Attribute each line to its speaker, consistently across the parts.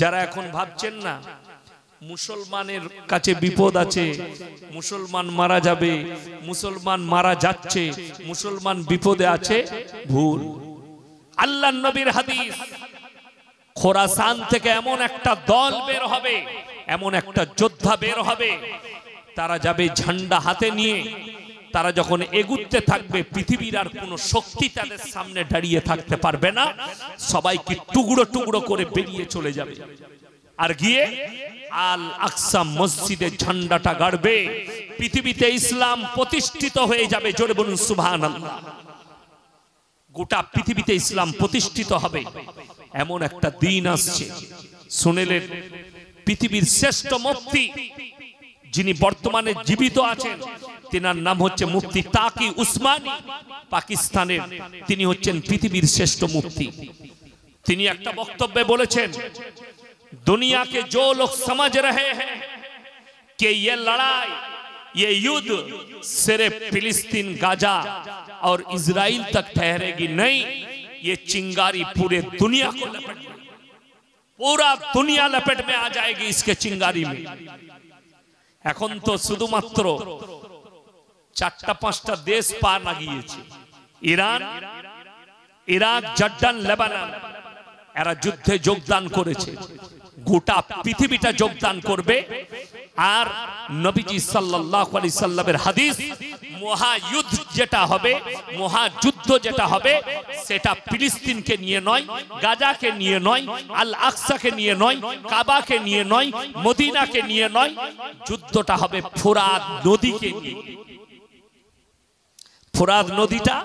Speaker 1: যারা এখন ভাবছেন না মুসলমানের কাছে বিপদ আছে, মুসলমান মারা যাবে, মুসলমান মারা যাচ্ছে, মুসলমান বিপদে আছে, ভুল। আল্লাহর নবীর হাদিস, খোরাসান থেকে এমন একটা দল বের হবে, এমন একটা যোদ্ধা বের হবে, তারা যাবে ঝান্ডা হাতে নিয়ে। তারা যখন এগুতে থাকবে, পৃথিবীর আর কোনো শক্তি তাদের সামনে দাঁড়িয়ে থাকতে পারবে না। সবাইকে টুকরো টুকরো করে বেরিয়ে চলে যাবে, আর গিয়ে আল আকসা মসজিদে ঝান্ডাটা গাড়বে। পৃথিবীতে ইসলাম প্রতিষ্ঠিত হয়ে যাবে। জোরে বলুন সুবহানাল্লাহ। গোটা পৃথিবীতে ইসলাম প্রতিষ্ঠিত হবে, এমন একটা দিন আসছে। শুনেলেন, পৃথিবীর শ্রেষ্ঠ মুফতি যিনি বর্তমানে জীবিত আছেন, তিনার নাম হচ্ছে মুফতি তাকি উসমানী, পাকিস্তানের। তিনি হচ্ছেন পৃথিবীর শ্রেষ্ঠ মুফতি। তিনি একটা বক্তব্যে বলেছেন, दुनिया के जो लोग समझ रहे हैं कि ये लड़ाई, ये युद्ध सिर्फ फिलिस्तीन, गाजा और इजराइल तक ठहरेगी नहीं, ये चिंगारी पूरे दुनिया को लपेट, पूरा दुनिया लपेट में आ जाएगी इसके चिंगारी में। এখন তো শুধুমাত্র 4-5টা দেশ পা লাগিয়েছে, ইরান, ইরাক, জর্ডান, লেবানন, এরা যুদ্ধে যোগদান করেছে। গোটা পৃথিবীটা যোগদান করবে। আর নবীজি সাল্লাল্লাহু আলাইহি সাল্লামের হাদিস, মহাযুদ্ধ যেটা হবে, মহাযুদ্ধ যেটা হবে, সেটা ফিলিস্তিনকে নিয়ে নয়, গাজাকে নিয়ে নয়, আল আকসাকে নিয়ে নয়, কাবাকে নিয়ে নয়, মদিনাকে নিয়ে নয়, যুদ্ধটা হবে ফোরাত নদীকে নিয়ে। ফোরাত নদীটা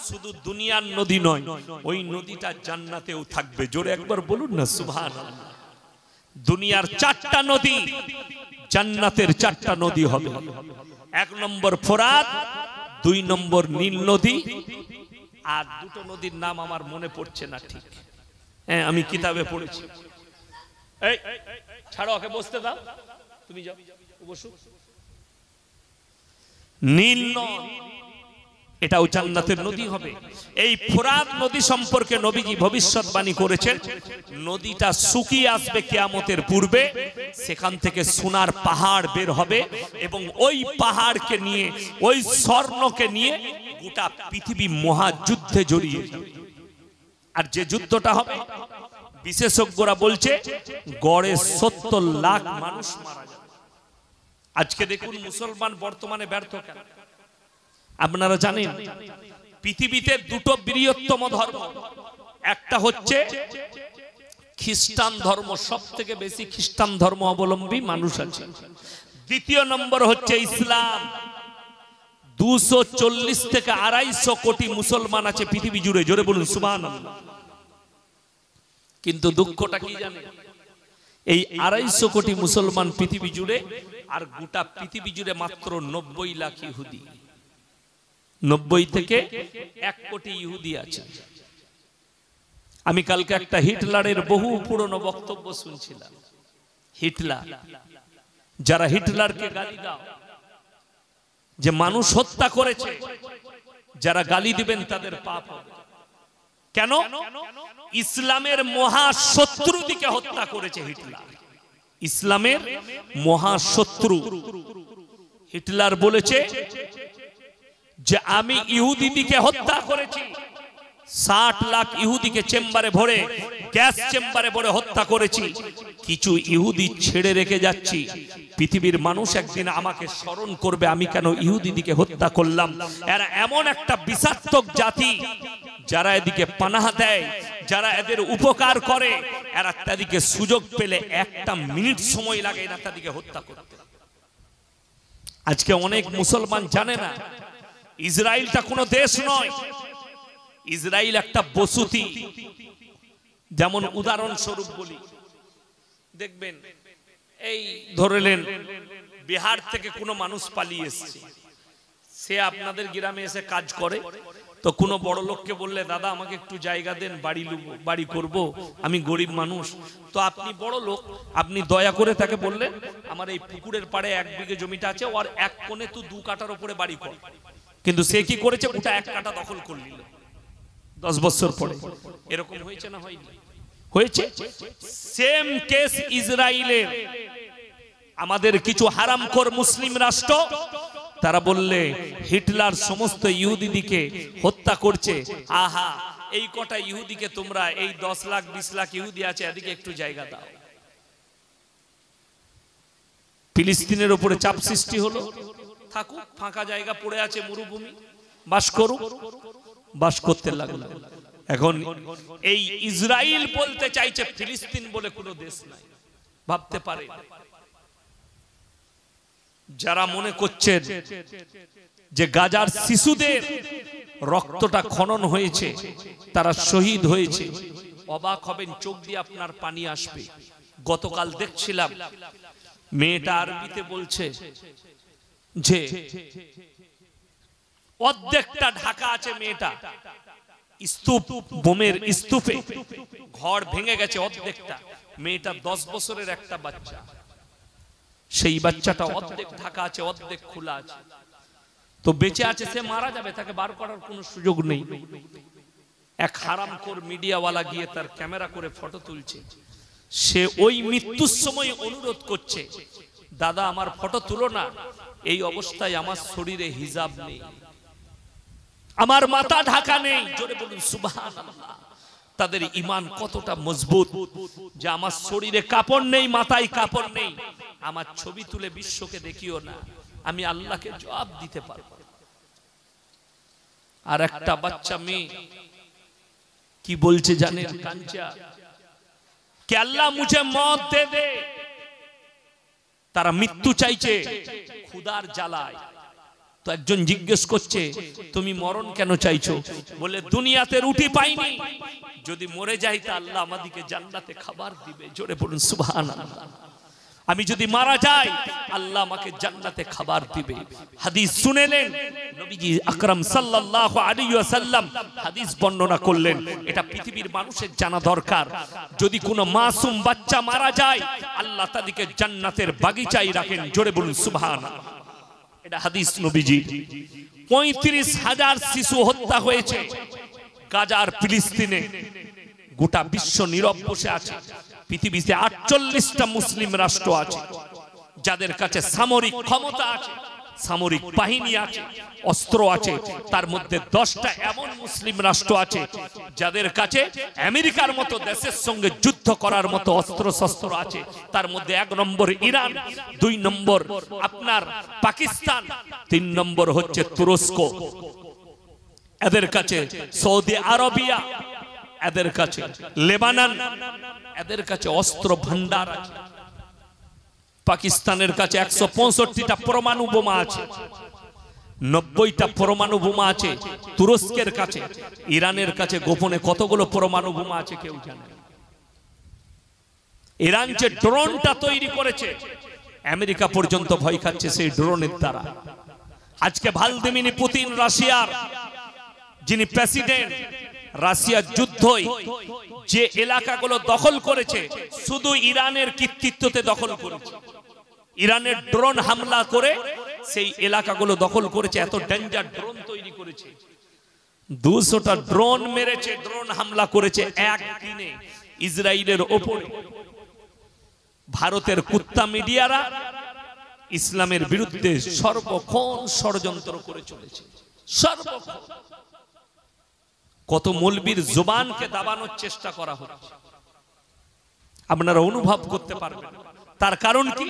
Speaker 1: শুধু দুনিয়ার নদী নয়, ওই নদীটা জান্নাতেও থাকবে। জোরে একবার বলুন না সুবহানাল্লাহ। দুনিয়ার 4টা নদী, জান্নাতের 4টা নদী হবে। 1 নম্বর ফোরাত, 2 নম্বর নীল নদী, আর 2টো নদীর নাম আমার মনে পড়ছে না ঠিক। হ্যাঁ, আমি কিতাবে পড়েছি। এই ছাড়ো, ওকে বসতে দাও, তুমি যাও বসো। নীল নদী, এটাও জান্নাতের নদী হবে। এই ফোরাত নদী সম্পর্কে নবীজি ভবিষ্যৎবাণী করেছেন, নদীটা শুকিয়ে আসবে কিয়ামতের পূর্বে, সেখান থেকে সোনার পাহাড় বের হবে, এবং ওই পাহাড়কে নিয়ে, ওই স্বর্ণকে নিয়ে গোটা পৃথিবী মহাযুদ্ধে জড়িয়ে যাবে। আর যে যুদ্ধটা হবে, বিশেষজ্ঞরা বলছে গড়ে 70 লাখ মানুষ মারা যাবে। আজকে দেখুন মুসলমান বর্তমানে ব্যর্থ কেন? আপনারা জানেন পৃথিবীতে 2টো বৃহত্তম ধর্ম, একটা হচ্ছে খ্রিস্টান ধর্ম, সব থেকে বেশি খ্রিস্টান ধর্ম অবলম্বী মানুষ আছে। দ্বিতীয় নম্বর হচ্ছে ইসলাম। 240 থেকে 250 কোটি মুসলমান আছে পৃথিবী জুড়ে। জোরে বলুন সুবহানাল্লাহ। কিন্তু দুঃখটা কি জানেন? এই 250 কোটি মুসলমান পৃথিবী জুড়ে, আর গোটা পৃথিবী জুড়ে মাত্র 90 লাখ ইহুদি। 90 থেকে 1 কোটি ইহুদি আছে। আমি কালকে একটা হিটলারের বহু পুরনো বক্তব্য শুনছিলাম। হিটলার, যারা হিটলারকে গালি দাও, যে মানুষ হত্যা করেছে, যারা গালি দিবেন তাদের পাপ হবে। কেন? ইসলামের মহাশত্রু দিকে হত্যা করেছে হিটলার, ইসলামের মহাশত্রু। হিটলার বলেছে যে আমি ইহুদিদিকে হত্যা করেছি, 60 লাখ ইহুদিকে চেম্বারে ভরে, গ্যাস চেম্বারে ভরে হত্যা করেছি। কিছু ইহুদি ছেড়ে রেখে যাচ্ছি, পৃথিবীর মানুষ একদিন আমাকে স্মরণ করবে আমি কেন ইহুদিদিকে হত্যা করলাম। এরা এমন একটা বিষাক্ত জাতি, যারা এদিকে পানাহ দেয়, যারা এদের উপকার করে, এরা তাদেরকে সুযোগ পেলে 1টা মিনিট সময় লাগে না তাদেরকে হত্যা করতে। আজকে অনেক মুসলমান জানে না ইসরায়েলটা কোনো দেশ নয়, ইসরায়েল একটা বসতি। যেমন উদাহরণস্বরূপ বলি, দেখবেন এই ধরলেন বিহার থেকে কোনো মানুষ পালিয়ে এসেছে, সে আপনাদের গ্রামে এসে কাজ করে, তো কোনো বড় লোককে বললে দাদা আমাকে একটু জায়গা দেন, বাড়ি করব, আমি গরিব মানুষ। তো আপনি বড় লোক, আপনি দয়া করে তাকে বললেন আমার এই পুকুরের পাড়ে 1 বিঘে জমিটা আছে, ওর 1 কোণে তুই 2 কাঠার উপরে বাড়ি কর। কিন্তু সে কি করেছে? ওটা 1 কাঠা দখল করে নিল 10 বছর পরে। এরকম হয়েছে না হয়নি? হয়েছে। সেম কেস ইসরায়েলের। আমাদের কিছু হারামখোর মুসলিম রাষ্ট্র তারা বললে হিটলার সমস্ত ইহুদিদিকে হত্যা করছে, আহা এই কটা ইহুদিকে তোমরা, এই 10 লাখ 20 লাখ ইহুদি আছে এদিকে একটু জায়গা দাও। ফিলিস্তিনের উপরে চাপ সৃষ্টি হলো, থাকুক ফাঁকা জায়গা পড়ে আছে মরুভূমি, বাস করুক, বাস করতে লাগলো। এখন এই ইসরায়েল বলতে চাইছে ফিলিস্তিন বলে কোনো দেশ নাই, ভাবতে পারে। যারা মনে করছেন যে গাজার শিশুদের রক্তটা খনন হয়েছে, তারা শহীদ হয়েছে, অবাক হবেন, চোখ দিয়ে আপনার পানি আসবে। গতকাল দেখছিলাম মেয়েটা আরবিতে বলছে যে অর্ধেকটা ঢাকা আছে মেয়েটা, স্তূপ, বোমের স্তূপে ঘর ভেঙে গেছে অর্ধেকটা। মেয়েটা 10 বছরের একটা বাচ্চা, সেই বাচ্চাটা অর্ধেক ঢাকা আছে অর্ধেক খোলা আছে। তো বেঁচে আছে, সে মারা যাবে, তাকে বার করার কোনো সুযোগ নেই। এক হারামখোর মিডিয়াওয়ালা গিয়ে তার ক্যামেরা করে ফটো তুলছে। সে ওই মৃত্যুর সময় অনুরোধ করছে, দাদা আমার ফটো তুলো না, এই অবস্থায় আমার শরীরে হিজাব নেই, আমার মাথা ঢাকা নেই। জোরে বলুন সুবহানাল্লাহ। তাদের ঈমান কতটা মজবুত যে আমার শরীরে কাপড় নেই, মাথায় কাপড় নেই, আমার ছবি তুলে বিশ্বকে দেখিও না, আমি আল্লাহকে জবাব দিতে পারবো। আর একটা বাচ্চা মেয়ে কি বলছে জানেন? কাঞ্চা কে আল্লাহ মুঝে মौत দে দে। তারা মৃত্যু চাইছে ক্ষুধার জ্বালায়। তো একজন জিজ্ঞেস করছে তুমি মরণ কেন চাইছো? বলে দুনিয়াতে রুটি পাইনি, যদি মরে যাই তা আল্লাহ আমাদেরকে জান্নাতে খাবার দিবে। জোরে বলুন সুবহানাল্লাহ। আমি যদি মারা যাই আল্লাহ আমাকে জান্নাতে খাবার দিবে। হাদিস শুনেলেন, নবীজি আকরাম সাল্লাল্লাহু আলাইহি ওয়াসাল্লাম হাদিস বর্ণনা করলেন। এটা পৃথিবীর মানুষের জানা দরকার। যদি কোনো মাসুম বাচ্চা মারা যায় আল্লাহ তাদেরকে জান্নাতের বাগিচায় রাখেন। জোরে বলুন সুবহানাল্লাহ। এটা হাদিস নবীজি। 35,000 শিশু হত্যা হয়েছে গাজার ফিলিস্তিনে। গোটা বিশ্ব নীরব বসে আছে। পৃথিবীতে 48টা মুসলিম রাষ্ট্র আছে যাদের কাছে সামরিক ক্ষমতা আছে, সামরিক বাহিনী আছে, অস্ত্র আছে। তার মধ্যে 10টা এমন মুসলিম রাষ্ট্র আছে যাদের কাছে আমেরিকার মতো দেশের সঙ্গে যুদ্ধ করার মতো অস্ত্র শস্ত্র আছে। তার মধ্যে 1 নম্বর ইরান, 2 নম্বর আপনার পাকিস্তান, 3 নম্বর হচ্ছে তুরস্ক, এদের কাছে সৌদি আরবিয়া, এদের কাছে লেবানন, এদের কাছে অস্ত্র ভান্ডার আছে। পাকিস্তানের কাছে 165টা পরমাণু বোমা আছে, 90টা পরমাণু বোমা আছে তুরস্কের কাছে। ইরানের কাছে গোপনে কতগুলো পরমাণু বোমা আছে কেউ জানে না। ইরান যে ড্রোনটা তৈরি করেছে আমেরিকা পর্যন্ত ভয় খাচ্ছে সেই ড্রোনের দ্বারা। আজকে ভ্লাদিমির পুতিন রাশিয়ার যিনি প্রেসিডেন্ট, রাশিয়ার যুদ্ধই যে এলাকাগুলো দখল করেছে শুধু ইরানের কৃতিত্বতে দখল করেছে। ইরানের ড্রোন হামলা করে সেই এলাকাগুলো দখল করেছে। এত ডেঞ্জার ড্রোন তৈরি করেছে, 200টা ড্রোন মেরেছে, ড্রোন হামলা করেছে একদিনে ইসরায়েলের ওপরে। ভারতের কুত্তা মিডিয়ারা ইসলামের বিরুদ্ধে সর্বক্ষণ ষড়যন্ত্র করে চলেছে, সর্বক্ষণ। কত মৌলবীর জবানকে দাবানোর চেষ্টা করা হচ্ছে, আপনারা অনুভব করতে পারবেন। তার কারণ কি?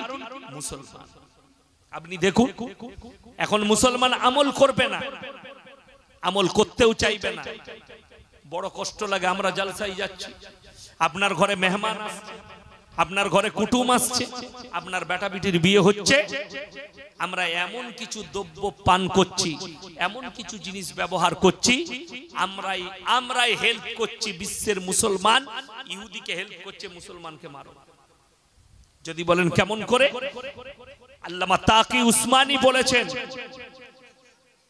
Speaker 1: মুসলমান। আপনি দেখুন এখন মুসলমান আমল করবে না, আমল করতেও চাইবে না। বড় কষ্ট লাগে। আমরা জালসায় যাচ্ছি, আপনার ঘরে মেহমান আসছে, আপনার ঘরে কুটুম আসছে, আপনার বেটা বিটির বিয়ে হচ্ছে, আমরা এমন কিছু দ্রব্য পান করছি, এমন কিছু জিনিস ব্যবহার করছি, আমরাই হেল্প করছি বিশ্বের মুসলমান ইহুদিকে হেল্প করছে মুসলমানকে মারো। যদি বলেন কেমন করে? আল্লামা তাকি উসমানী বলেছেন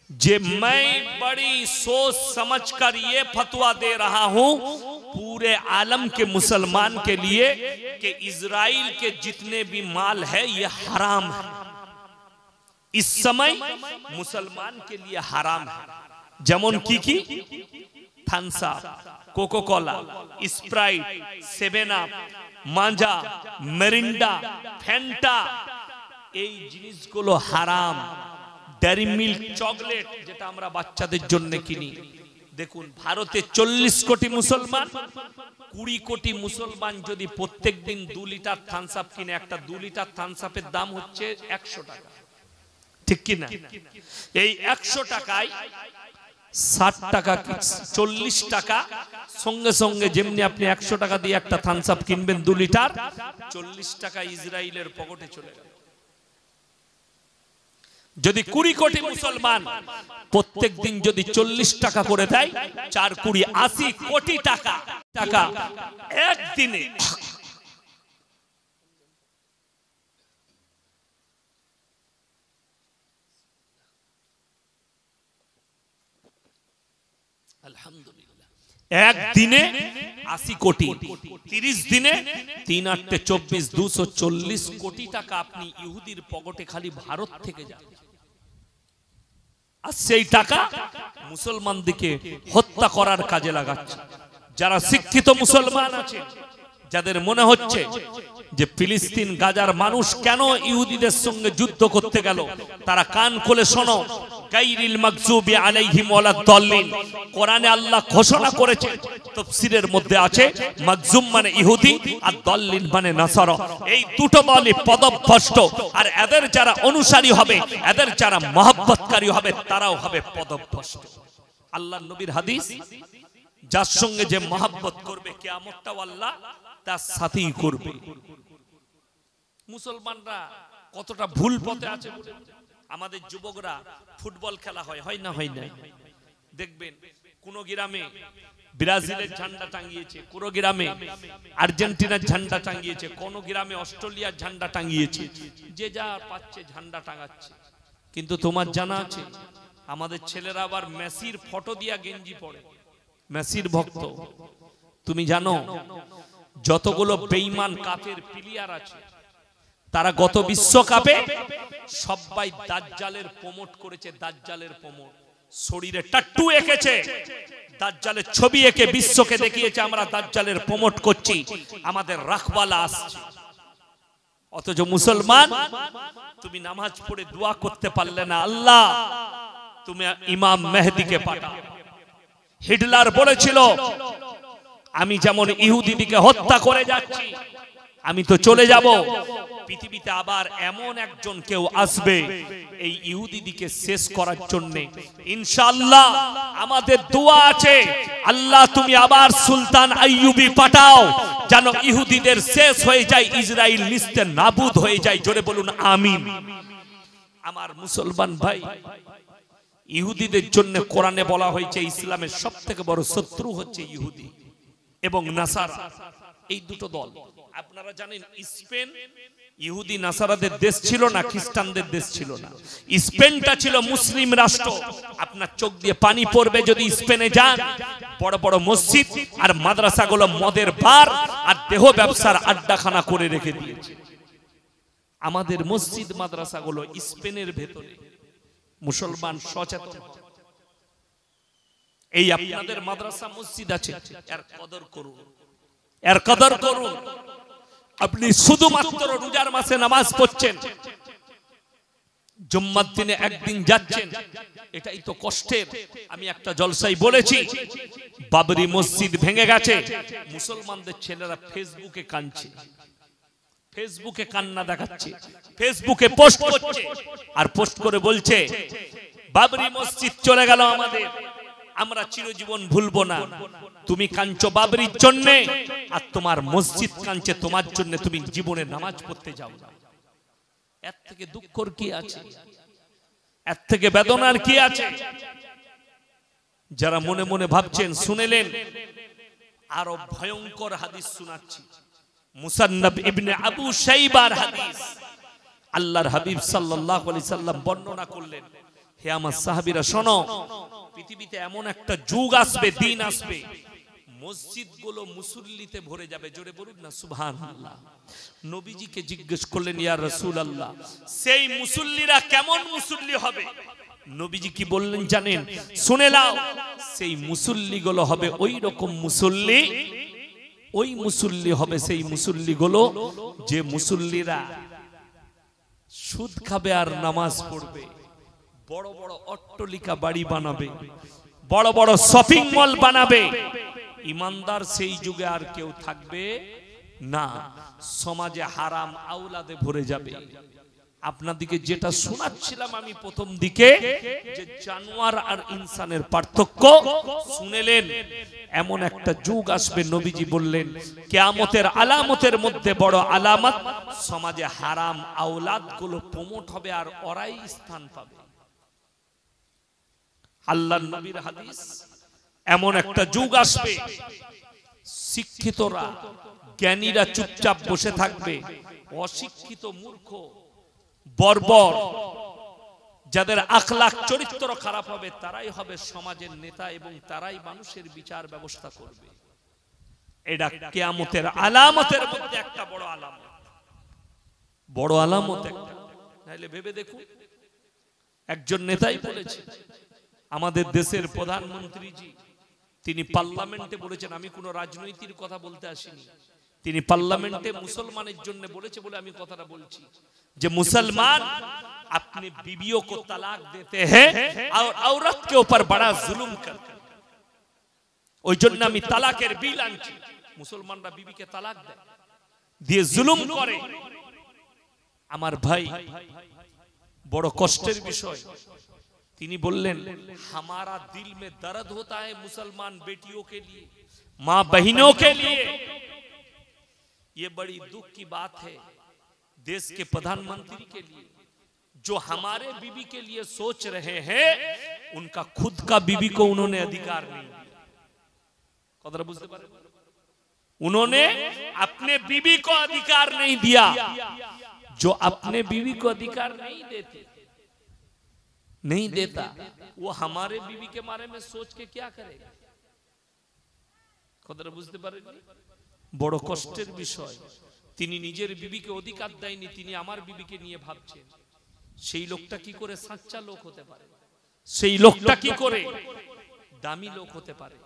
Speaker 1: যে मैं बड़ी सोच समझकर ये फतवा दे रहा हूं पूरे आलम के मुसलमान के लिए कि इजराइल के जितने भी माल है ये हराम है, इस समय मुसलमान के लिए हराम है। যেমন কি কি? থানসা, কোকোকোলা, স্প্রাইট, 7 আপ, মাজা, মেরিন্ডা, ফ্যান্টা, এই জিনিসগুলো হারাম। ডেয়ারি মিল্ক, চকলেট যেটা আমরা বাচ্চাদের জন্য কিনি। দেখুন ভারতে 40 কোটি মুসলমান, 20 কোটি মুসলমান যদি প্রত্যেকদিন 2 লিটার থামস আপ কিনে, একটা 2 লিটার থামস আপের দাম হচ্ছে 100 টাকা, ঠিক কি না? এই 100 টাকায় 60 টাকা 40 টাকা সঙ্গে সঙ্গে, যেমনি আপনি 100 টাকা দিয়ে একটা থামস আপ কিনবেন 2 লিটার, 40 টাকা ইসরায়েলের পকেটে চলে গেল। যদি 20 কোটি মুসলমান প্রত্যেক দিন যদি 40 টাকা করে দেয়, 4 20 80 কোটি টাকা একদিনে। আলহামদুলিল্লাহ, একদিনে 80 কোটি, 30 দিনে 3 8 24 240 কোটি টাকা আপনি ইহুদির পকেটে খালি ভারত থেকে যাবে। আর সেই টাকা মুসলমানদেরকে হত্যা করার কাজে লাগাচ্ছে। যারা শিক্ষিত মুসলমান আছে, যাদের মনে হচ্ছে যে ফিলিস্তিন গাজার মানুষ কেন ইহুদিদের সঙ্গে যুদ্ধ করতে গেল, তারা কান খুলে শোনো। গায়রিল মাগজুবি আলাইহিম ওয়ালাদ-দাল্লিন, কোরআনে আল্লাহ ঘোষণা করেছেন, তাফসীরের মধ্যে আছে মাগজুম মানে ইহুদি আর দাল্লিন মানে নাসারা। এই দুটো বলে পদভ্রষ্ট, আর এদের যারা অনুসারী হবে, এদের যারা মহব্বতকারী হবে, তারাও হবে পদভ্রষ্ট। আল্লাহর নবীর হাদিস, যার সঙ্গে যে মহব্বত করবে কিয়ামতটাও আল্লাহ তার সাথেই করবে। মুসলমানরা কতটা ভুল পথে আছে। আমাদের যুবকরা ফুটবল খেলা হয় না, হয় না? দেখবেন কোন গ্রামে ব্রাজিলের ঝান্ডা টাঙ্গিয়েছে, কোন গ্রামে আর্জেন্টিনার ঝান্ডা টাঙ্গিয়েছে, কোন গ্রামে অস্ট্রেলিয়ার ঝান্ডা টাঙ্গিয়েছে। যে যা পাচ্ছে ঝান্ডা টাঙাচ্ছে। কিন্তু তোমার জানা আছে আমাদের ছেলেরা আবার মেসির ফটো দিয়া গেঞ্জি পরে, মেসির ভক্ত। তুমি জানো যতগুলো বেঈমান কাফের প্লেয়ার আছে, তারা গত বিশ্বকাপে সবাই দাজ্জালের প্রমোট করেছে। দাজ্জালের প্রমোট, শরীরে ট্যাটু এঁকেছে, দাজ্জালের ছবি এঁকে বিশ্বকে দেখিয়েছে আমরা দাজ্জালের প্রমোট করছি, আমাদের রাখওয়ালা আসছে। অথচ মুসলমান তুমি নামাজ পড়ে দোয়া করতে পারলে না, আল্লাহ তুমি ইমাম মেহেদীকে পাঠাও। হিটলার বলেছিল আমি যেমন ইহুদিদিকে হত্যা করে যাচ্ছি, আমি তো চলে যাব, পৃথিবীতে আবার এমন একজন কেউ আসবে এই ইহুদিদিকে শেষ করার জন্য। ইনশাআল্লাহ আমাদের দোয়া আছে, আল্লাহ তুমি আবার সুলতান আইয়ুবী পাঠাও, যেন ইহুদিদের শেষ হয়ে যায়, ইসরায়েল নিস্তে নাবুদ হয়ে যায়। জোরে বলুন আমিন। আমার মুসলমান ভাই, ইহুদিদের জন্য কোরআনে বলা হয়েছে ইসলামের সবথেকে বড় শত্রু হচ্ছে ইহুদি এবং নাসারা, এই দুটো দল। আপনারা জানেন স্পেন ইহুদি নাসারাদের দেশ ছিল না, খ্রিস্টানদের দেশ ছিল না। স্পেনটা ছিল মুসলিম রাষ্ট্র। আপনার চোখ দিয়ে পানি পড়বে যদি স্পেনে যান। বড় বড় মসজিদ আর মাদ্রাসাগুলো মদের বার আর দেহ ব্যবসার আড্ডাখানা করে রেখে দিয়েছে। আমাদের মসজিদ মাদ্রাসাগুলো স্পেনের ভেতরে। মুসলমান সচেতন, এই আপনাদের মাদ্রাসা মসজিদ আছে, এর কদর করুন, এর কদর করুন। আপনি শুধুমাত্র রোজার মাসে নামাজ পড়ছেন, জুম্মার দিনে একদিন যাচ্ছেন, এটাই তো কষ্টের। আমি একটা জলসায় বলেছি, বাবরি মসজিদ ভেঙে গেছে, মুসলমানদের ছেলেরা ফেসবুকে কাঁদছে, ফেসবুকে কান্না দেখাচ্ছে, ফেসবুকে পোস্ট করছে, আর পোস্ট করে বলছে বাবরি মসজিদ চলে গেল আমাদের, আমরা চিরজীবন ভুলবো না। তুমি কাঁদছো বাবরির জন্য, আর তোমার মসজিদ কাঁদছে তোমার জন্য, তুমি জীবনে নামাজ পড়তে যাও না। এর থেকে দুঃখর কি আছে? এর থেকে বেদনার কি আছে? যারা মনে মনে ভাবছেন শুনেলেন, আরো ভয়ঙ্কর হাদিস শোনাচ্ছি। মুসান্নাফ ইবনে আবু শাইবার হাদিস। আল্লাহর হাবিব সাল্লাল্লাহু আলাইহি সাল্লাম বর্ণনা করলেন, হে আমার সাহাবীরা শোনো, পৃথিবীতে এমন একটা যুগ আসবে, দিন আসবে, মসজিদগুলো মুসল্লিতে ভরে যাবে। জোরে বলুন না সুবহানাল্লাহ। নবীজিকে জিজ্ঞেস করলেন, ইয়া রাসূলুল্লাহ, সেই মুসল্লিরা কেমন মুসল্লি হবে? নবীজি কি বললেন জানেন? শুনে নাও, সেই মুসল্লিগুলো হবে ওই রকম মুসল্লি, ওই মুসল্লি হবে সেই মুসল্লিগুলো যে মুসল্লিরা সুদ খাবে আর নামাজ পড়বে, বড় বড় অট্টালিকা বাড়ি বানাবে, বড় বড় শপিং মল বানাবে। ইমানদার সেই যুগে আর কেউ থাকবে না, সমাজে হারাম আওলাদে ভরে যাবে। আপনাদেরকে যেটা শোনাচ্ছিলাম আমি প্রথম দিকে, যে জানোয়ার আর ইনসানের পার্থক্য শুনেলেন। এমন একটা যুগ আসবে, নবীজি বললেন কিয়ামতের আলামতের মধ্যে বড় আলামত, সমাজে হারাম আওলাদ গুলো প্রমোট হবে আর ওরাই স্থান পাবে। আল্লাহর নবীর হাদিস, এমন একটা যুগ আসবে শিক্ষিতরা জ্ঞানীরা চুপচাপ বসে থাকবে, অশিক্ষিত মূর্খ বর্বর যাদের আখলাক চরিত্র খারাপ হবে তারাই হবে সমাজের নেতা এবং তারাই মানুষের বিচার ব্যবস্থা করবে। এটা কিয়ামতের আলামতের মধ্যে একটা বড় আলামত, বড় আলামত একটা। তাহলে ভেবে দেখুন, একজন নেতাই বলেছে, আমাদের দেশের প্রধানমন্ত্রীজি, তিনি পার্লামেন্টে বলেছেন, আমি কোন রাজনৈতিক কথা বলতে আসিনি, তিনি পার্লামেন্টে মুসলমানের জন্য বলেছে বলে আমি কথাটা বলছি, যে মুসলমান अपने बीवियों को तलाक देते हैं और औरत के ऊपर बड़ा जुल्म करते हैं। ওই জন্য আমি তালাকের বিল আনছি। মুসলমানরা বিবিকে তালাক দেয়, দিয়ে জুলুম করে। আমার ভাই, বড় কষ্টের বিষয়, তিনি বললেন हमारा दिल में दर्द होता है मुसलमान बेटियों के लिए, मां बहनों के लिए। ये बड़ी दुख की बात है देश के प्रधानमंत्री के लिए, जो हमारे बीवी के लिए सोच रहे हैं, उनका खुद का बीवी को उन्होंने अधिकार नहीं दिया। कदर बुझते पारे, उन्होंने अपने बीवी को अधिकार नहीं दिया। जो अपने बीवी को अधिकार नहीं देता, वो हमारे बीवी के बारे में सोच के क्या करेगा? कदर बुझते पारे, বড় কষ্টের বিষয়। তিনি নিজের বিবিকে অধিকার দেয়নি, তিনি আমার বিবিকে নিয়ে ভাবছেন। সেই লোকটা কি করে সাচ্চা লোক হতে পারে? সেই লোকটা কি করে দামি লোক হতে পারে?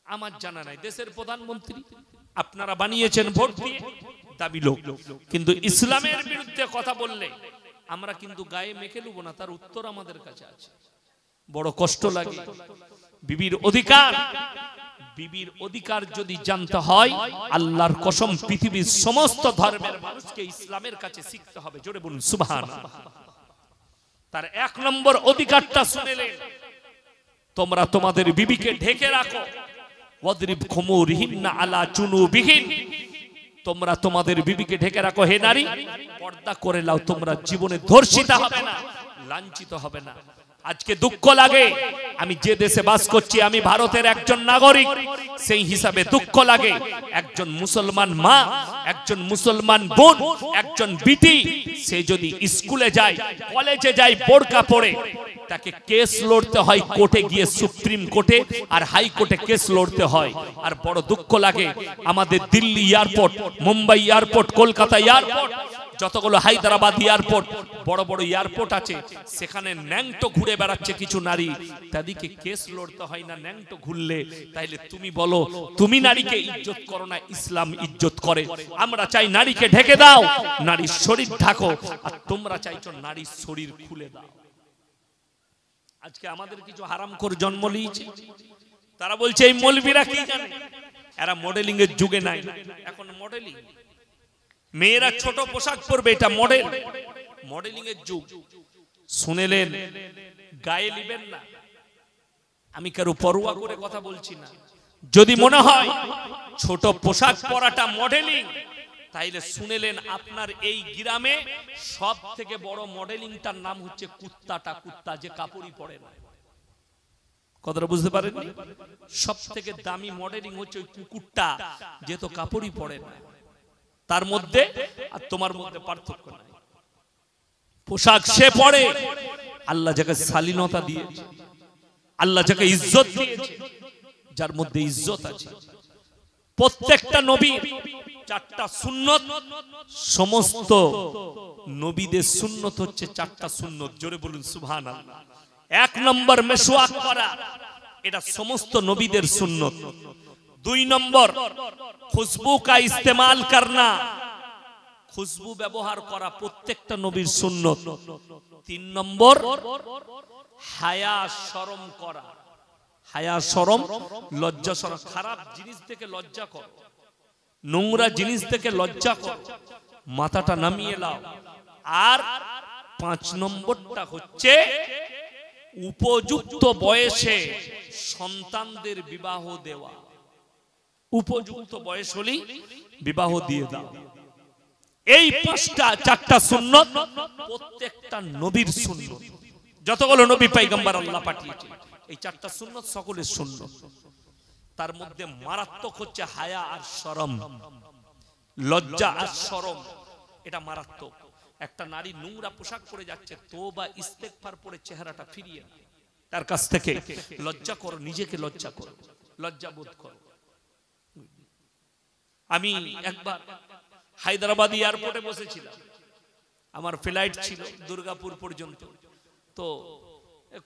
Speaker 1: আমার জানা নাই। দেশের প্রধানমন্ত্রী আপনারা বানিয়েছেন ভোট দিয়ে, দামি লোক। কিন্তু ইসলামের বিরুদ্ধে কথা বললে আমরা কিন্তু গায়ে মেখে নেব না, তার উত্তর আমাদের কাছে আছে। বড় কষ্ট লাগে। বিবির অধিকার, বিবির অধিকার যদি জানতে হয়, আল্লাহর কসম পৃথিবীর সমস্ত ধর্মের মানুষকে ইসলামের কাছে শিখতে হবে। জোরে বলুন সুবহানাল্লাহ। তার এক নম্বর অধিকারটা শুনেলেন, তোমরা তোমাদের বিবিকে ঢেকে রাখো। ওয়াদরিব খুমুরিহিন্না আলা জুনুবিহিন, তোমরা তোমাদের বিবিকে ঢেকে রাখো। হে নারী, পর্দা করে নাও, তোমরা জীবনে ধর্ষিতা হবে না, লাঞ্ছিত হবে না। আজকে দুঃখ লাগে, আমি যে দেশে বাস করছি, আমি ভারতের একজন নাগরিক, সেই হিসাবে দুঃখ লাগে। একজন মুসলমান মা, একজন মুসলমান বোন, একজন বিটি, সে যদি স্কুলে যায়, কলেজে যায় বোরকা পরে, তাকে কেস লড়তে হয় কোর্টে গিয়ে, সুপ্রিম কোর্টে আর হাই কোর্টে কেস লড়তে হয়। আর বড় দুঃখ লাগে, আমাদের Delhi airport, Mumbai airport, Kolkata airport, যতগুলো হায়দ্রাবাদ এয়ারপোর্ট, বড় বড় এয়ারপোর্ট আছে, সেখানে ন্যাংটো ঘুরে বেড়াচ্ছে কিছু নারী, তাদেরকে কেস লড়তে হয় না ন্যাংটো ঘুরলে। তাইলে তুমি বলো, তুমি নারীকে ইজ্জত করো না, ইসলাম ইজ্জত করে। আমরা চাই নারীকে ঢেকে দাও, নারীর শরীর ঢাকো, আর তোমরা চাইছো নারীর শরীর খুলে দাও। আজকে আমাদের কিছু হারামখোর জন্ম নিয়েছে, তারা বলছে এই মৌলবীরা কি জানে, এরা মডেলিং এর যুগে নাই। এখন মডেলিং, মেয়েরা ছোট পোশাক পরবে, এটা মডেল, মডেলিং এর যুগ। শুনেলেন, গায়ে নিবেন না। আমি কারো পরোয়া করে কথা বলছি না। যদি মনে হয় ছোট পোশাক পরাটা মডেলিং, তাইলে শুনেলেন, আপনার এই গ্রামে সব থেকে বড় মডেলিংটার নাম হচ্ছে কুত্তাটা। কুত্তা যে কাপড়ই পরে না, কথাটা বুঝতে পারেন? সব থেকে দামি মডেলিং হচ্ছে ওই কুকুরটা, যে তো কাপড়ই পরে না। তার মধ্যে আর তোমার মধ্যে পার্থক্য নাই। পোশাক সে পরে, আল্লাহ যাকে শালীনতা দিয়েছে, আল্লাহ যাকে ইজ্জত দিয়েছে, যার মধ্যে ইজ্জত আছে। প্রত্যেকটা নবী চারটা সুন্নত, সমস্ত নবীদের সুন্নত হচ্ছে চারটা সুন্নত। জোরে বলুন সুবহানাল্লাহ। এক নম্বর মেশওয়াক করা, এটা সমস্ত নবীদের সুন্নত। দুই নম্বর খুশবু কা ইস্তেমাল করনা, খুশবু ব্যবহার করা প্রত্যেকটা নবীর সুন্নত। তিন নম্বর হায়া শরম করা, হায়া শরম লজ্জা শরম, খারাপ জিনিস থেকে লজ্জা কর, নোংরা জিনিস থেকে লজ্জা কর, মাথাটা নামিয়ে নাও। আর পাঁচ নম্বরটা হচ্ছে উপযুক্ত বয়সে সন্তানদের বিবাহ দেওয়া, উপযুক্ত বয়স হলেই বিবাহ দিয়ে দাও। এই পাঁচটা চারটা সুন্নত প্রত্যেকটা নবীর সুন্নত। যতগুলো নবী পয়গম্বর আল্লাহ পাঠিয়েছে এই চারটা সুন্নত সকলের সুন্নত। তার মধ্যে মারাত্মক হচ্ছে হায়া আর শরম, লজ্জা আর শরম, এটা মারাত্মক। একটা নারী নোংরা পোশাক পরে যাচ্ছে, তওবা ইস্তেগফার পরে চেহারাটা ফিরিয়ে তার কাছ থেকে লজ্জা করো, নিজেকে লজ্জা করো, লজ্জা বোধ করো। আমি একবার হায়দ্রাবাদ এয়ারপোর্টে বসেছিলাম, আমার ফ্লাইট ছিল দুর্গাপুর পর্যন্ত। তো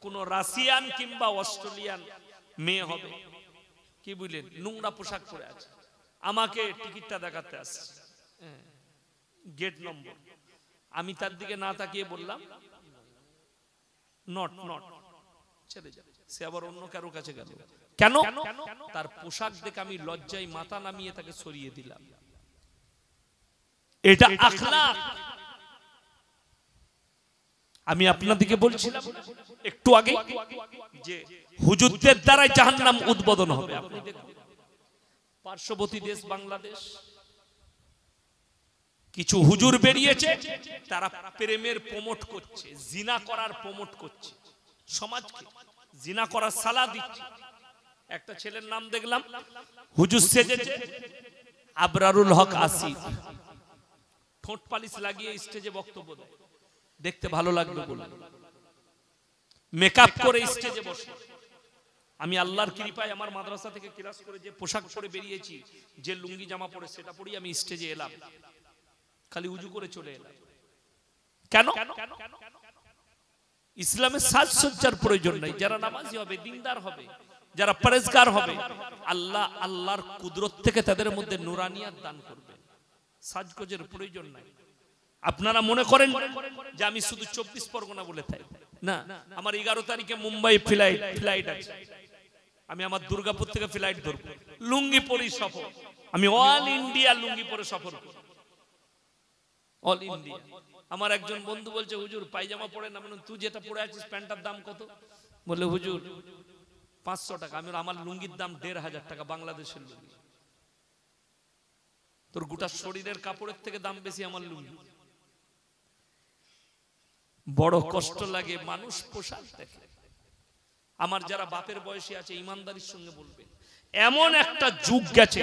Speaker 1: কোন রাশিয়ান কিংবা অস্ট্রেলিয়ান মেয়ে হবে, কি বুঝলেন, নোংরা পোশাক পরে আছে, আমাকে টিকিটটা দেখাতে আসছে, গেট নম্বর। আমি তার দিকে না তাকিয়ে বললাম নট নট, ছেড়ে যাবে। সে আবার অন্য কারো কাছে গেল। কেন? তার পোশাক দেখে আমি লজ্জায় মাথা নামিয়ে তাকে সরিয়ে দিলাম। এটা আখলাক। আমি আপনাদেরকে বলছিলাম একটু আগে যে হুজুরদের দ্বারা জাহান্নাম উদ্বোধন হবে। আপনি দেখুন পার্শ্ববর্তী দেশ বাংলাদেশ, কিছু হুজুর বেরিয়েছে, তারা প্রেমের প্রমোট করছে, জিনা করার প্রমোট করছে, সমাজকে জিনা করার সালাহ দিচ্ছে। একটা ছেলের নাম দেখলাম হুজুর সেজেছে, আবরারুল হক আসিফ, ঠোঁট পালিশ লাগিয়ে স্টেজে বক্তব্য দেয়, দেখতে ভালো লাগলো বলে মেকআপ করে স্টেজে বসে। আমি আল্লাহর কৃপায় আমার মাদ্রাসা থেকে ক্লাস করে যে পোশাক পরে বেরিয়েছি, যে লুঙ্গি জামা পরে সেটা পরেই আমি স্টেজে এলাম, খালি উজু করে চলে এলাম। কেন? ইসলামে সাজসজ্জার প্রয়োজন নাই। যারা নামাজি হবে, দিনদার হবে, যারা পরেজগার হবে, আল্লাহ আল্লাহর কুদরত থেকে তাদের মধ্যে নুরানিয়াত দান করবে। সাজগোজের প্রয়োজন নাই। আপনারা মনে করেন যে আমি শুধু 24 পরগনা বলে থাকি না, আমার 11 তারিখে মুম্বাই ফ্লাইট আছে, আমি আমার দুর্গাপুর থেকে ফ্লাইট ধরবো, লুঙ্গি পরি সফর। আমি অল ইন্ডিয়া লুঙ্গি পরে সফর করি, অল ইন্ডিয়া। আমার একজন বন্ধু বলছে হুজুর পায়জামা পরে না, মানে তুই যেটা পরে আছিস প্যান্টার দাম কত? বলে হুজুর 500 টাকা। আমি আমার লুঙ্গির দাম 1500 টাকা, বাংলাদেশের লুঙ্গি। তোর গোটা শরীরের কাপড়ের থেকে দাম বেশি আমার লুঙ্গি। বড় কষ্ট লাগে মানুষ পোশাক দেখে। আমার যারা বাপের বয়সী আছে ইমানদারির সঙ্গে বলবেন, এমন একটা যুগ গেছে,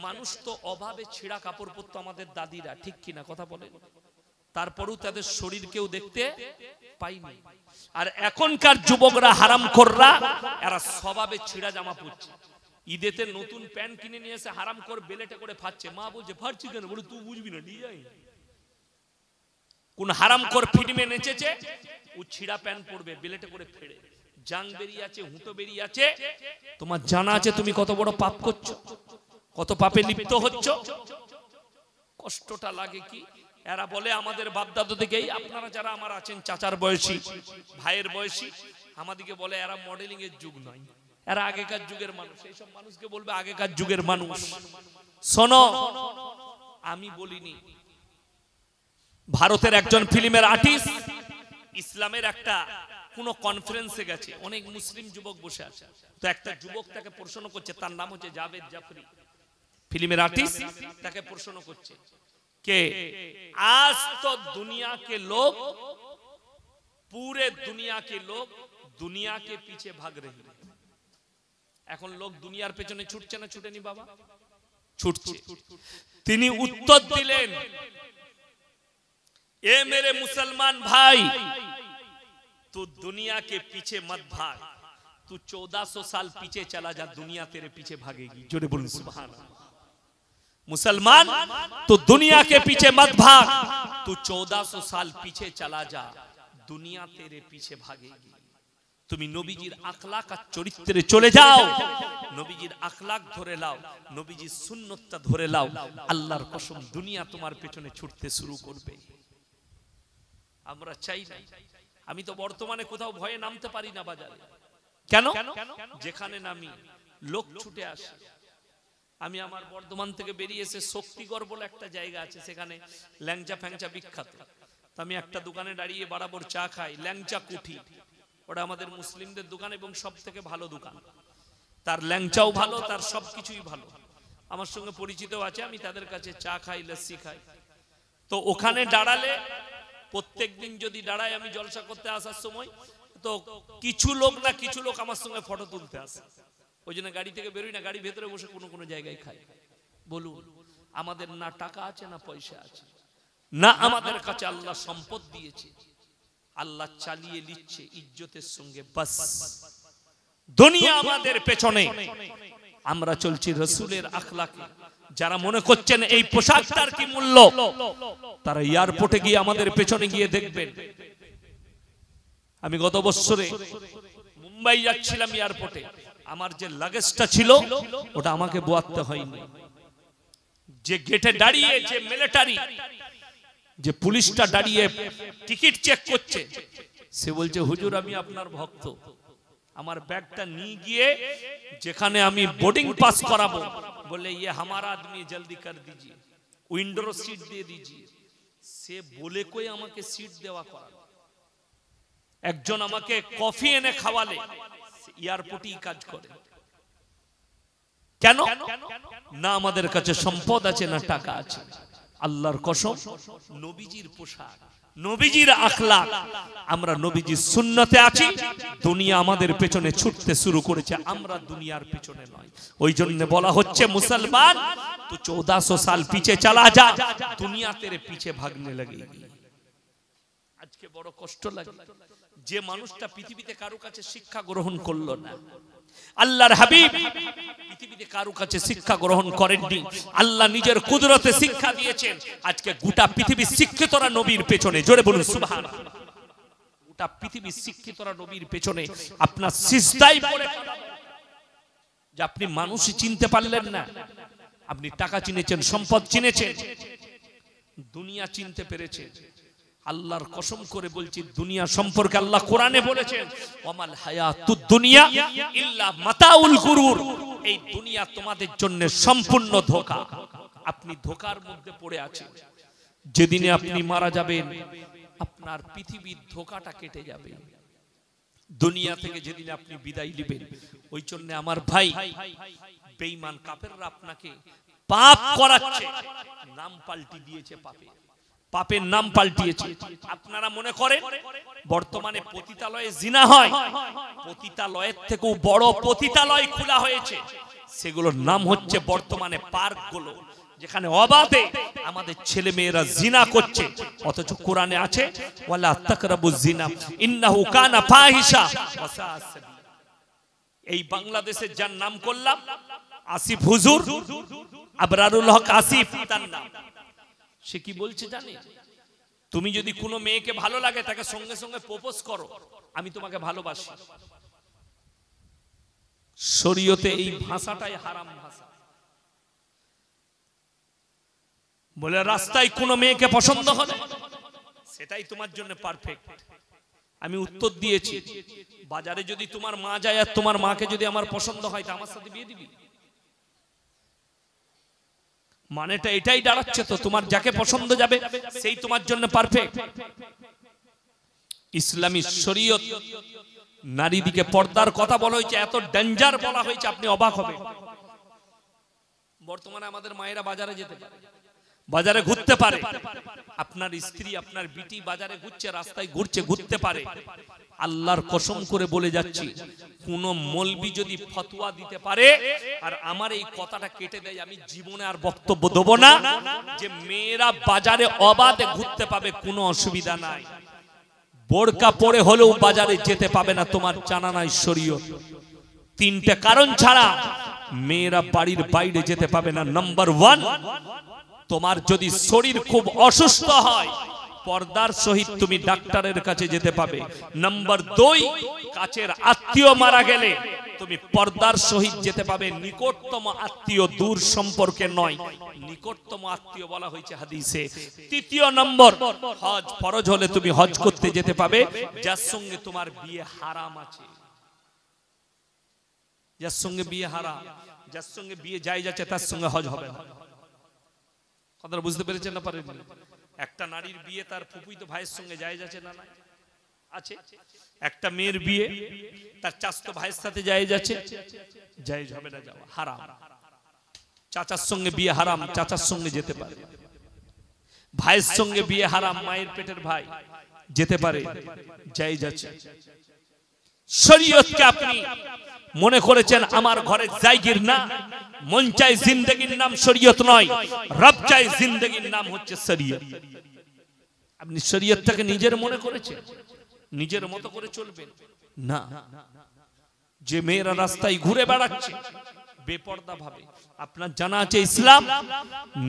Speaker 1: মানুষ তো অভাবে ছেঁড়া কাপড় পরতো আমাদের দাদিরা, ঠিক কিনা কথা বলে, তারপরেও তাদের শরীর কেউ দেখতে পাইনি। আর এখনকার যুবকরা হারামখোররা, এরা স্বভাবে ছেঁড়া জামা পরছে। ঈদেতে নতুন প্যান্ট কিনে নিয়ে এসে হারামখোর বেলেটে করে ফাচ্ছে, মা বলছে ফাটছি কেন? বলে তুই বুঝবি না, নিয়ে যাই। কোন হারামখোর ফিল্মে নেচেছে, ও ছিঁড়া প্যান্ট পরবে, বেলেটে করে ফেড়ে, জাং বেরিয়ে আছে, হুঁটো বেরিয়ে আছে। তোমার জানা আছে তুমি কত বড় পাপ করছো, কত পাপে লিপ্ত হচ্ছ? কষ্টটা লাগে কি? এরা বলে আমাদের বাপদাদা থেকেই, আপনারা যারা আমার আছেন চাচার বয়সী, ভাইয়ের বয়সী, আমাদেরকে বলে এরা মডেলিং এর যুগ নয়, এরা আগেকার যুগের মানুষ। এইসব মানুষকে বলবে আগেকার যুগের মানুষ। শোনো, আমি বলিনি। ভারতের একজন ফিল্মের আর্টিস্ট ইসলামের একটা কোন কনফারেন্সে গেছে, অনেক মুসলিম যুবক বসে আছে, তো একটা যুবক তাকে প্রশ্ন করছে, তার নাম হচ্ছে জাভেদ জাফরি, ফিল্মের আর্টিস্ট, তাকে প্রশ্ন করছে कि आज तो दुनिया के लोग, पूरे दुनिया के लोग दुनिया के पीछे भाग रहे हैं। এখন লোক দুনিয়ার পেছনে ছুটছে না ছুটেনি বাবা? ছুটছে। তিনি উত্তর দিলেন, ए मेरे मुसलमान भाई, तू दुनिया के पीछे मत भाग, तू 1400 साल पीछे चला जा, दुनिया तेरे पीछे भागेगी। जोरे बोलूं सुभान अल्लाह। मुसलमान तो दुनिया के पीछे मत भाग, तू 1400 साल पीछे चला जा, दुनिया तेरे पीछे भागेगी। তুমি নবীজির আখলাক আর চরিত্রে চলে যাও, নবীজির আখলাক ধরে নাও, নবীজির সুন্নতটা ধরে নাও, আল্লাহর কসম দুনিয়া তোমার পেছনে ছুটতে শুরু করবে। আমরা চাই না। আমি তো বর্তমানে কোথাও ভয়ে নামতে পারি না বাজারে। কেন? যেখানে নামি লোক ছুটে আসে। আমি আমার বর্ধমান থেকে বেরিয়ে এসে শক্তিগড় বলে একটা জায়গা আছে, সেখানে ল্যাংচা ফ্যাংচা বিখ্যাত। আমি একটা দোকানে দাঁড়িয়ে বরাবর চা খাই, ল্যাংচা কুঠি। ওটা আমাদের মুসলিমদের দোকান এবং সব থেকে ভালো দোকান। তার ল্যাংচাও ভালো, তার সবকিছুই ভালো। আমার সঙ্গে পরিচিত আছে, আমি তাদের কাছে চা খাই, লস্যি খাই। তো ওখানে দাঁড়ালে প্রত্যেকদিন যদি দাঁড়ায় আমি জলসা করতে আসার সময়, তো কিছু লোক আমার সঙ্গে ফটো তুলতে আসে। ওই জন্য গাড়ি থেকে বেরোই না, গাড়ি ভেতরে বসে কোনো কোনো জায়গায় খাই। বলুন, আমাদের না টাকা আছে না পয়সা আছে, না আমাদের কাছে আল্লাহ সম্পদ দিয়েছে, আল্লাহ চালিয়ে নিচ্ছে ইজ্জতের সঙ্গে। বাস দুনিয়া আমাদের পেছনে, আমরা চলছি রসুলের আখলাকে। যারা মনে করছেন এই পোশাকটার কি মূল্য, তারা এয়ারপোর্টে গিয়ে আমাদের পেছনে গিয়ে দেখবেন। আমি গত বছরে মুম্বাই যাচ্ছিলাম, এয়ারপোর্টে আমার যে লাগেজটা ছিল ওটা আমাকে বোয়াতে হয়নি। যে গেটে দাঁড়িয়ে যে মিলিটারি, যে পুলিশটা দাঁড়িয়ে টিকিট চেক করছে, সে বলছে হুজুর আমি আপনার ভক্ত। আমার ব্যাগটা নিয়ে গিয়ে যেখানে আমি বোর্ডিং পাস করাবো, বলে ইয়ে হামারা আদমি জলদি কর দিজিয়ে, উইন্ডোর সিট দিয়ে দিজিয়ে। সে বলে কই আমাকে সিট দেওয়া করালো। একজন আমাকে কফি এনে খাওয়ালে, এয়ারপোর্টেই কাজ করে। কেন? না আমাদের কাছে সম্পদ আছে, না টাকা আছে। আল্লাহর কসম, নবীজির পোশাক, নবীজির আখলাক, আমরা নবীজির সুন্নতে আছি। দুনিয়া আমাদের পেছনে ছুটতে শুরু করেছে, আমরা দুনিয়ার পেছনে নয়। ওই জন্য বলা হচ্ছে মুসলমান তো 1400 সাল পিছে চলা যা, দুনিয়া তেরে পিছে ভাগনে লাগেগি। আজকে বড় কষ্ট লাগে যে মানুষটা পৃথিবীতে কারো কাছে শিক্ষা গ্রহণ করলো না। আল্লাহর হাবিব পৃথিবীতে কারো কাছে শিক্ষা গ্রহণ করেননি, আল্লাহ নিজের কুদরতে শিক্ষা দিয়েছেন। আজকে গোটা পৃথিবীর শিক্ষিতরা নবীর পেছনে, জোরে বলুন সুবহানাল্লাহ। গোটা পৃথিবীর শিক্ষিতরা নবীর পেছনে আপনার সিজদায় পড়ে, যে আপনি মানুষই চিনতে পারলেন না। আপনি টাকা চিনেছেন, সম্পদ চিনেছেন, দুনিয়া চিনতে পেরেছেন। আল্লাহর কসম করে বলছি, দুনিয়া সম্পর্কে আল্লাহ কোরআনে বলেছেন ওয়ামাল হায়াতুদ দুনিয়া ইল্লা মাতাউল গুরুর। এই দুনিয়া তোমাদের জন্য সম্পূর্ণ ধোঁকা। আপনি ধোঁকার মধ্যে পড়ে আছেন। যেদিনে আপনি মারা যাবেন, আপনার পৃথিবীর ধোঁকাটা কেটে যাবে। দুনিয়া থেকে যেদিন আপনি বিদায় নেবেন, ওই জন্য আমার ভাই, বেঈমান কাফেররা আপনাকে পাপ করাচ্ছে, নাম পাল্টি দিয়েছে পাপে, পাপের নাম পাল্টিয়েছে। আপনারা মনে করেন বর্তমানে পতিতালয়ে জিনা হয়, পতিতালয়ের থেকেও বড় পতিতালয় খোলা হয়েছে। সেগুলোর নাম হচ্ছে বর্তমানে পার্কগুলো, যেখানে অবাধে আমাদের ছেলে মেয়েরা জিনা করছে। অথচ কোরআনে আছে ওয়ালা তাকরাবুজ জিনা ইন্নাহু কানা ফাহিশা ওয়া সাআ সাবিলা। এই বাংলাদেশের যার নাম করলাম আসিফ হুজুর, আবরারুল হক আসিফ তার নাম। সে কি বলছে জানে? তুমি যদি কোনো মেয়েকে ভালো লাগে, তাকে সঙ্গে সঙ্গে প্রপোজ করো, আমি তোমাকে ভালোবাসি। শরীয়তে এই ভাষাটাই হারাম ভাষা। বলে রাস্তায় কোনো মেয়েকে পছন্দ হলে সেটাই তোমার জন্য পারফেক্ট। আমি উত্তর দিয়েছি, বাজারে যদি তোমার মা যায় আর তোমার মাকে যদি আমার পছন্দ হয়, তা আমার সাথে বিয়ে দিবি? মানেটা এটাই দাঁড়াচ্ছে তো, তোমার যাকে পছন্দ যাবে সেই তোমার জন্য পারফেক্ট। ইসলামী শরীয়ত নারীদিকে পর্দার কথা বলা হয়েছে, এত ডেঞ্জার বলা হয়েছে, আপনি অবাক হবেন। বর্তমানে আমাদের মায়েরা বাজারে যেতে পারে, বাজারে ঘুরতে পারে। আপনার স্ত্রী, আপনার বিটি বাজারে ঘুরছে, রাস্তায় ঘুরছে, ঘুরতে পারে। আল্লাহর কসম করে বলে যাচ্ছি, কোন মৌলবি যদি ফতোয়া দিতে পারে আর আমার এই কথাটা কেটে দেয়, আমি জীবনে আর বক্তব্য দেব না যে মেয়েরা বাজারে অবাধে ঘুরতে পাবে, কোনো অসুবিধা নাই। বোরকা পরে হলেও বাজারে যেতে পাবে না, তোমার জানা নাই শরীয়ত। তিনটে কারণ ছাড়া মেয়েরা বাড়ির বাইরে যেতে পাবে না। নাম্বার 1, তোমার যদি শরীর খুব অসুস্থ হয় পর্দার সহিত তুমি ডাক্তারের কাছে যেতে পাবে। নাম্বার 2, কাছের আত্মীয় মারা গেলে তুমি পর্দার সহিত যেতে পাবে। নিকটতম আত্মীয়, দূর সম্পর্কে নয়, নিকটতম আত্মীয় বলা হয়েছে হাদিসে। 3 নম্বর, হজ ফরজ হলে তুমি হজ করতে যেতে পাবে যার সঙ্গে তোমার বিয়ে হারাম আছে। যার সঙ্গে বিয়ে হারাম, যার সঙ্গে বিয়ে জায়েজ আছে তার সঙ্গে হজ হবে না। কথাটা বুঝতে পেরেছেন না পারেন? একটা নারীর বিয়ে তার ফুফুইতো ভাইয়ের সঙ্গে জায়েজ আছে না? না আছে। একটা মেয়ের বিয়ে তার চাচাতো ভাইয়ের সাথে জায়েজ আছে, জায়েজ হবে না, যাওয়া হারাম। চাচার সঙ্গে বিয়ে হারাম, চাচার সঙ্গে যেতে পারে। ভাইয়ের সঙ্গে বিয়ে হারাম, মায়ের পেটের ভাই যেতে পারে, জায়েজ আছে। শরীয়তকে আপনি মনে করেছেন আমার ঘরে জায়গির না, মন চাই জিন্দেগির নাম শরীয়ত নয়, রব চাই জিন্দেগির নাম হচ্ছে শরীয়ত। আপনি শরীয়তটাকে নিজের মনে করেছেন, নিজের মতো করে চলবেন না। যে মেয়েরা রাস্তায় ঘুরে বেড়াচ্ছে বেপর্দা ভাবে, আপনার জানা আছে ইসলাম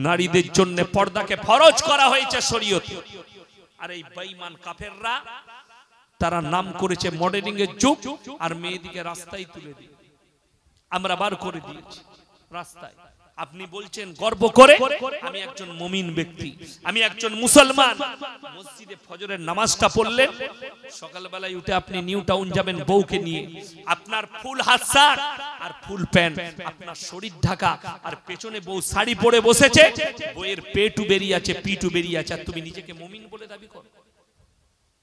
Speaker 1: নারীদের জন্য পর্দাকে ফরজ করা হয়েছে শরীয়ত। আর এই বেঈমান কাফেররা তারা নাম করেছে মডেলিং এর যুগ, আর মেয়েদিকে রাস্তায় তুলে দিয়ে আমরা বার করে দিয়েছি রাস্তায়। আপনি বলছেন গর্ব করে আমি একজন মুমিন ব্যক্তি, আমি একজন মুসলমান। মসজিদে ফজরের নামাজটা পড়লেন, সকালবেলায় উঠে আপনি নিউ টাউন যাবেন বউকে নিয়ে, আপনার ফুল হাত শার্ট আর ফুল প্যান্ট, আপনার শরীর ঢাকা, আর পেছনে বউ শাড়ি পরে বসেছে, বউয়ের পেটু বেরিয়ে আছে, পিটু বেরিয়ে আছে, আর তুমি নিজেকে মুমিন বলে দাবি করো।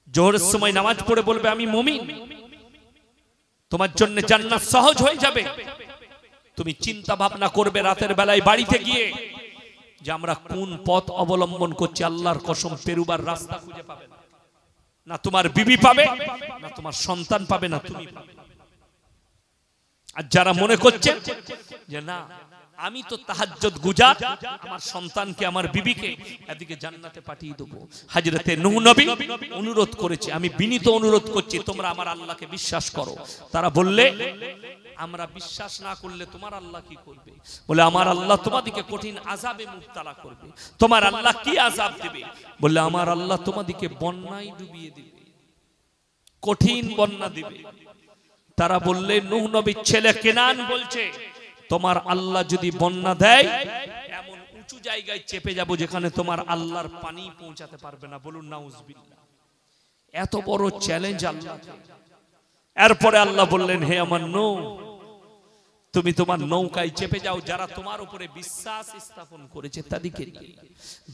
Speaker 1: জোহরের সময় নামাজ পড়ে বলবে আমি মুমিন, তোমার জন্য জান্নাত সহজ হয়ে যাবে। তুমি চিন্তা ভাবনা করবে রাতের বেলায় বাড়িতে গিয়ে যে আমরা কোন পথ অবলম্বন করছি। আল্লাহর কসম পেরুবার রাস্তা খুঁজে পাবে না, না তোমার বিবি পাবে, না তোমার সন্তান পাবে, না তুমি পাবে। আর যারা মনে করছেন যে না আমি তো তাহাজ্জুদ গুজার, আমার সন্তানকে আমার বিবিকে এদিকে জান্নাতে পাঠিয়ে দেব। হযরতে নূহ নবী অনুরোধ করেছে, আমি বিনীত অনুরোধ করছি তোমরা আমার আল্লাহকে বিশ্বাস করো। তারা বললে আমরা বিশ্বাস না করলে তোমার আল্লাহ কি করবে? বলে আমার আল্লাহ তোমাদেরকে কঠিন আযাবে মুবতালা করবে। তোমার আল্লাহ কি আযাব দেবে? বলে আমার আল্লাহ তোমাদেরকে বন্যায় ডুবিয়ে দিবে, কঠিন বন্যা দিবে। তারা বললে নূহ নবীর ছেলে কেনান বলছে তোমার আল্লাহ যদি বন্যা দেয় এমন উঁচু জায়গায় চেপে যাব যেখানে তোমার আল্লাহর পানি পৌঁছাতে পারবে না। বলুন নাউজুবিল্লাহ। এত বড় চ্যালেঞ্জ আল্লাহ। এরপরে আল্লাহ বললেন হে আমার নূহ তুমি তোমার নৌকায় চেপে যাও, যারা তোমার উপরে বিশ্বাস স্থাপন করেছে তাদেরকে নিয়ে,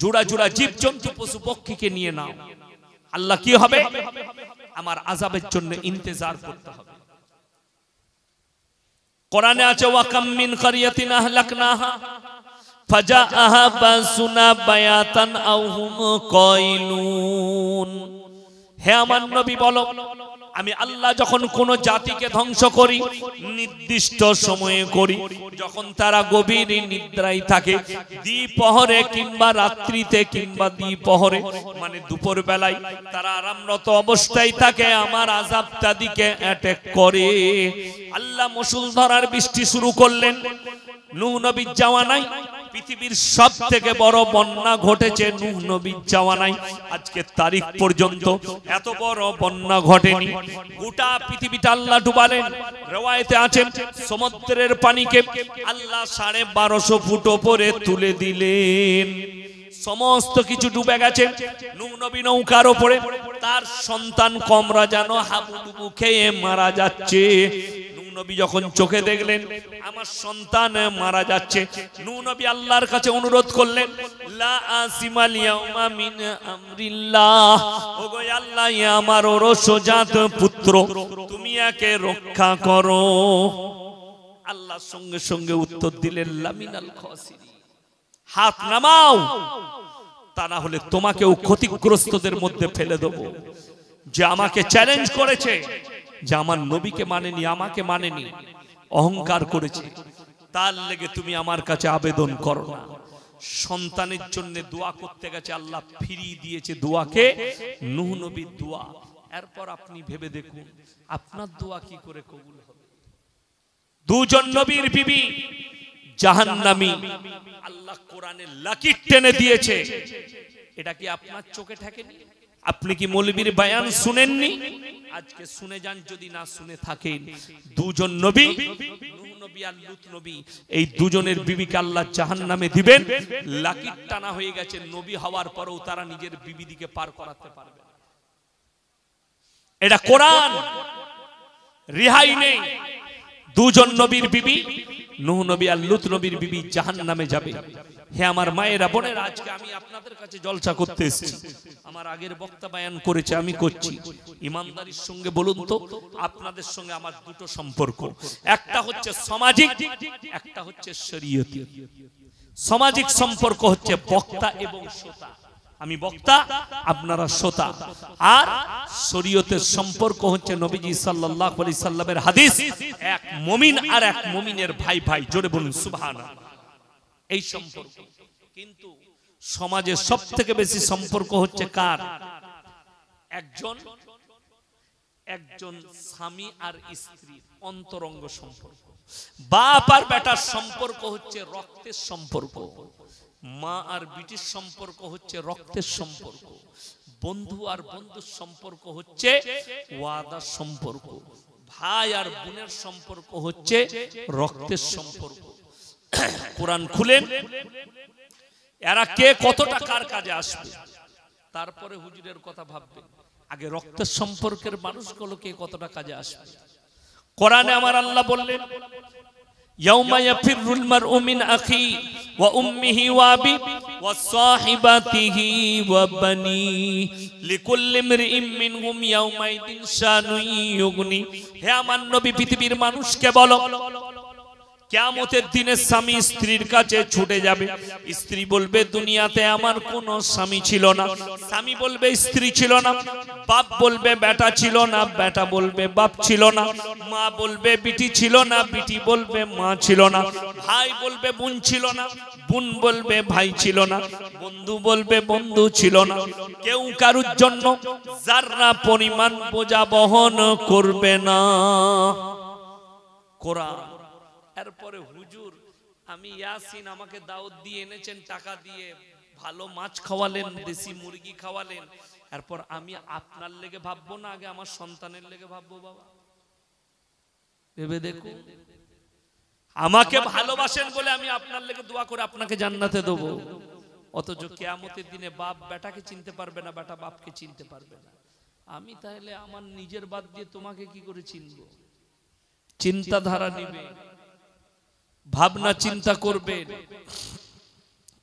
Speaker 1: জোড়া জোড়া জীবজন্তু পশু পক্ষীকে নিয়ে নাও। আল্লাহ কি হবে? আমার আযাবের জন্য ইন্তজার করতে হবে। কোরআনে আছে ওয়াকাম মিন কারিয়াতিন আহলাকনাহা ফাজাআহা বাসুনা বায়াতান আও হুম কাইলুন। হে আমার নবী বলো আমি আল্লাহ যখন কোন জাতিকে ধ্বংস করি নির্দিষ্ট সময়ে করি, যখন তারা গভীর নিদ্রায় থাকে, দ্বিপহরে কিংবা রাত্রিতে কিংবা দ্বিপহরে মানে দুপুর বেলায় তারা আরামরত অবস্থায় থাকে, আমার আযাব তাদিকে অ্যাটাক করে। আল্লাহ মুষলধারার বৃষ্টি শুরু করলেন। নূহ নবীর জামানায় পৃথিবীর সবথেকে বড় বন্যা ঘটেছে নূহ নবীর জামানায়। আজকের তারিখ পর্যন্ত এত বড় বন্যা ঘটেনি। গোটা পৃথিবীটা আল্লাহ ডুবালেন। রওয়ায়েতে আছে সমুদ্রের পানিকে আল্লাহ 1250 ফুট উপরে তুলে দিলেন। সমস্ত কিছু ডুবে গেছে। নূহ নবী নৌকার উপরে, তার সন্তান কমরা যেন হাবুডুবু খেয়ে মারা যাচ্ছে। নবী যখন চোখে দেখলেন আমার সন্তান মারা যাচ্ছে, নূহ নবী আল্লাহর কাছে অনুরোধ করলেন লা আসিমাল ইয়াউমা মিন আমরিল্লাহ, ওগো আল্লাহ আমার ওরসজাত পুত্র তুমি একে রক্ষা করো। আল্লাহ সঙ্গে সঙ্গে উত্তর দিলেন লামিনাল খাসিরিন, হাত নামাও, তা না হলে তোমাকেও ক্ষতিগ্রস্তদের মধ্যে ফেলে দেব। যে আমাকে চ্যালেঞ্জ করেছে, যে আমার নবীকে মানেনি, আমাকে মানেনি, অহংকার করেছে, তার লেগে তুমি আমার কাছে আবেদন করো না। সন্তানের জন্য দোয়া করতে গেছে, আল্লাহ ফিরিয়ে দিয়েছে দোয়াকে, নূহ নবীর দোয়া। এরপর আপনি ভেবে দেখুন আপনার দোয়া কি করে কবুল হবে। দুজন নবীর বিবি জাহান্নামী, আল্লাহ কোরআনে লাকির টেনে দিয়েছে। এটা কি আপনার চোখে ঠেকেনি? আপনি কি মৌলবীর বয়ান শুনেননি? আজকে শুনে যান যদি না শুনে থাকেন। দুজন নবী, নূহ নবী আর লূত নবী, এই দুজনের বিবিকে আল্লাহ জাহান্নামে দিবেন। লাকির টানা হয়ে গেছে, নবী হওয়ার পরেও তারা নিজের বিবি দিকে পার করাতে পারবে না। এটা কোরআন, রিহাই নেই। দুজন নবীর বিবি, নূহ নবী আর লূত নবীর বিবি জাহান্নামে যাবে। হে আমার মায়েরা বোনেরা, আজকে আমি আপনাদের কাছে জলসা করতে এসেছি। আমার আগের বক্তা বয়ান করেছে, আমি করছি। ইমানদারির সঙ্গে বলুন তো, আপনাদের সঙ্গে আমার দুটো সম্পর্ক, একটা হচ্ছে সামাজিক, একটা হচ্ছে শরীয়তি। সামাজিক সম্পর্ক হচ্ছে বক্তা এবং শ্রোতা। আমি বক্তা, আপনারা শ্রোতা। আর শরীয়তের সম্পর্ক হচ্ছে নবীজি সাল্লাল্লাহু আলাইহি সাল্লামের হাদিস, এক মুমিন আর এক মুমিনের ভাই ভাই। জোরে বলুন সুবহানাল্লাহ। এই সম্পর্ক। কিন্তু সমাজে সবথেকে বেশি সম্পর্ক হচ্ছে কার? একজন স্বামী আর স্ত্রী অন্তরঙ্গ সম্পর্ক। বাপ আর বেটার সম্পর্ক হচ্ছে রক্তের সম্পর্ক। মা আর বিটির সম্পর্ক হচ্ছে রক্তের সম্পর্ক। বন্ধু আর বন্ধুর সম্পর্ক হচ্ছে ওয়াদার সম্পর্ক। ভাই আর বোনের সম্পর্ক হচ্ছে রক্তের সম্পর্ক। কোরআন খুলেন, এরা কে কতটা কার কাজে আসবে, তারপরে হুজুরের কথা ভাববেন। আগে রক্তের সম্পর্কের মানুষগুলো কে কতটা কাজে আসবে। কোরআনে আমার আল্লাহ বললেন, ইয়াউমা ইয়াফিরুল মারউ মিন আখি ওয়া উম্মিহি ওয়া আবি ওয়া সাহিবাতিহি ওয়া বানি লিকুল্লি ইমরিইম মিনহুম ইয়াউমাইদিন শানুন ইউগনি। হে আমার নবী, পৃথিবীর মানুষকে বলো, কিয়ামতের দিনে স্বামী স্ত্রীর কাছে ছুটে যাবে। স্ত্রী বলবে, দুনিয়াতে আমার কোনো স্বামী ছিল না। স্বামী বলবে, স্ত্রী ছিল না। বাপ বলবে, বেটা ছিল না। বেটা বলবে, বাপ ছিল না। মা বলবে, বিটি ছিল না। বিটি বলবে, মা ছিল না। ভাই বলবে, বোন ছিল না। বোন বলবে, ভাই ছিল না। বন্ধু বলবে, বন্ধু ছিল না। কেউ কারুর জন্য যারা পরিমাণ বোঝা বহন করবে না। কোরআন। এরপরে হুজুর, আমি ইয়াসিন, আমাকে দাওয়াত দিয়ে এনেছেন, টাকা দিয়ে ভালো মাছ খাওয়ালেন, দেশি মুরগি খাওয়ালেন। এরপর আমি আপনার লেগে ভাববো না, আগে আমার সন্তানের লেগে ভাববো? বাবা ভেবে দেখুন, আমাকে ভালোবাসেন বলে আমি আপনার লেগে দোয়া করে আপনাকে জান্নাতে দেবো। অথচ কিয়ামতের দিনে বাপ বেটাকে চিনতে পারবে না, বেটা বাপকে চিনতে পারবে না। আমি তাহলে আমার নিজের বাদ দিয়ে তোমাকে কি করে চিনবো? চিন্তাধারা নিবে, ভাবনা চিন্তা করবেন।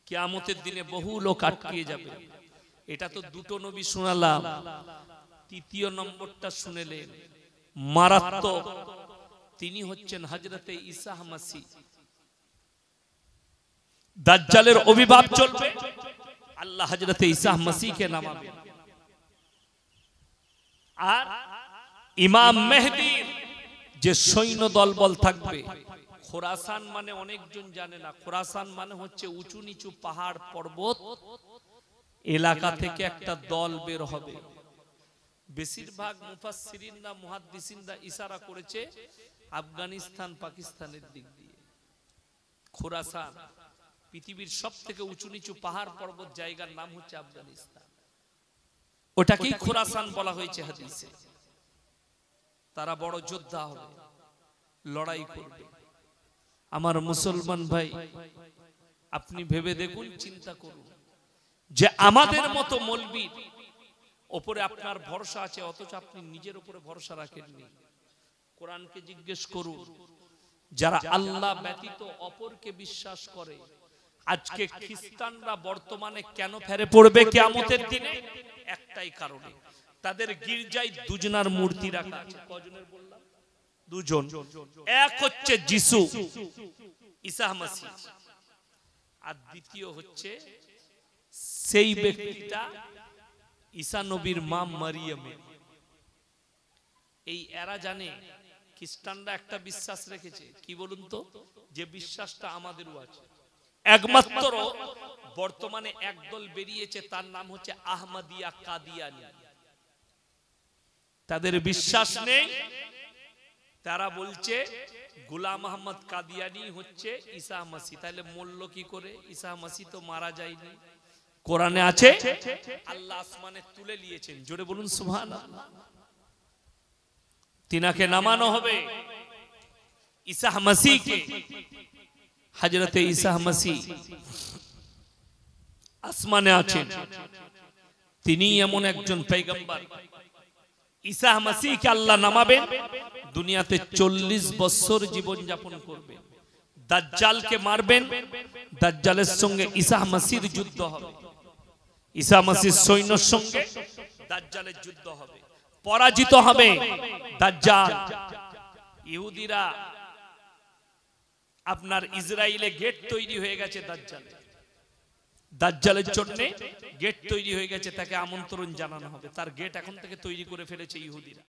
Speaker 1: কিয়ামতের দিনে বহু লোক আটকে যাবে। এটা তো দুটো নবী শোনালাম, তৃতীয় নম্বরটা শুনেলেন, মারাত্মক। তিনি হচ্ছেন হযরতে ঈসা মাসিহ। দাজ্জালের অভিভাব চলবে, আল্লাহ হযরতে ঈসা মাসিহকে নামাবেন। আর ইমাম মেহদীর যে সৈন্য দলবল থাকবে। খোরাসান মানে অনেকজন জানে না, খোরাসান মানে হচ্ছে উঁচু নিচু পাহাড় পর্বত এলাকা থেকে একটা দল বের হবে। বেশিরভাগ মুফাসসিরিনরা মুহাদ্দিসিনরা ইশারা করেছে আফগানিস্তান পাকিস্তানের দিক দিয়ে। খোরাসান পৃথিবীর সবথেকে উঁচু নিচু পাহাড় পর্বত জায়গার নাম হচ্ছে আফগানিস্তান। ওটাকেই খোরাসান বলা হয়েছে হাদিসে। তারা বড় যোদ্ধা হবে, লড়াই করবে। আমার মুসলমান ভাই, আপনি ভেবে দেখুন, চিন্তা করুন যে আমাদের মতো মৌলবীর ওপরে আপনার ভরসা আছে, অথচ আপনি নিজের উপরে ভরসা রাখেননি। কোরআনকে জিজ্ঞেস করুন, যারা আল্লাহ ব্যতীত অপরকে বিশ্বাস করে, আজকে খ্রিস্টানরা বর্তমানে কেন ফেরে পড়বে কিয়ামতের দিনে? একটাই কারণে, তাদের গির্জায় দুজনার মূর্তি রাখা আছে। কজনের বললাম? দুজন। এক হচ্ছে যিশু ঈসা মাসিহ, আর দ্বিতীয় হচ্ছে সেই ব্যক্তিটা ঈসা নবীর মা মারিয়াম। এই এরা জানে খ্রিস্টানরা একটা বিশ্বাস রেখেছে, কি বলুন তো? যে বিশ্বাসটা আমাদেরও আছে। একমাত্র বর্তমানে একদল বেরিয়েছে, তার নাম হচ্ছে তারা বলছে গোলাম আহমদ কাদিয়ানি হচ্ছে ঈসা মাসিহ। তাহলে মরল কি করে? ঈসা মাসিহ তো মারা যায়নি। কোরআনে আছে আল্লাহ আসমানে তুলে নিয়েছেন, জোরে বলুন সুবহানাল্লাহ। তিনাকে নামানো হবে, ঈসা মাসিহকে। হযরতে ঈসা মাসিহ আসমানে আছেন, তিনি এমন একজন পয়গম্বর। ঈসা মাসিহকে আল্লাহ নামাবেন, দুনিয়াতে 40 বছর জীবন যাপন করবেন, দাজ্জালকে মারবেন, দাজ্জালের সঙ্গে ঈসা মাসিহর যুদ্ধ হবে, ঈসা মাসিহর সৈন্যের সঙ্গে দাজ্জালের যুদ্ধ হবে, পরাজিত হবে দাজ্জাল। ইহুদিরা আপনার ইসরায়েলে গেট তৈরি হয়ে গেছে দাজ্জালের জন্য গেট তৈরি হয়ে গেছে, তাকে আমন্ত্রণ জানানো হবে। তার গেট এখন থেকে তৈরি করে ফেলেছে ইহুদিরা।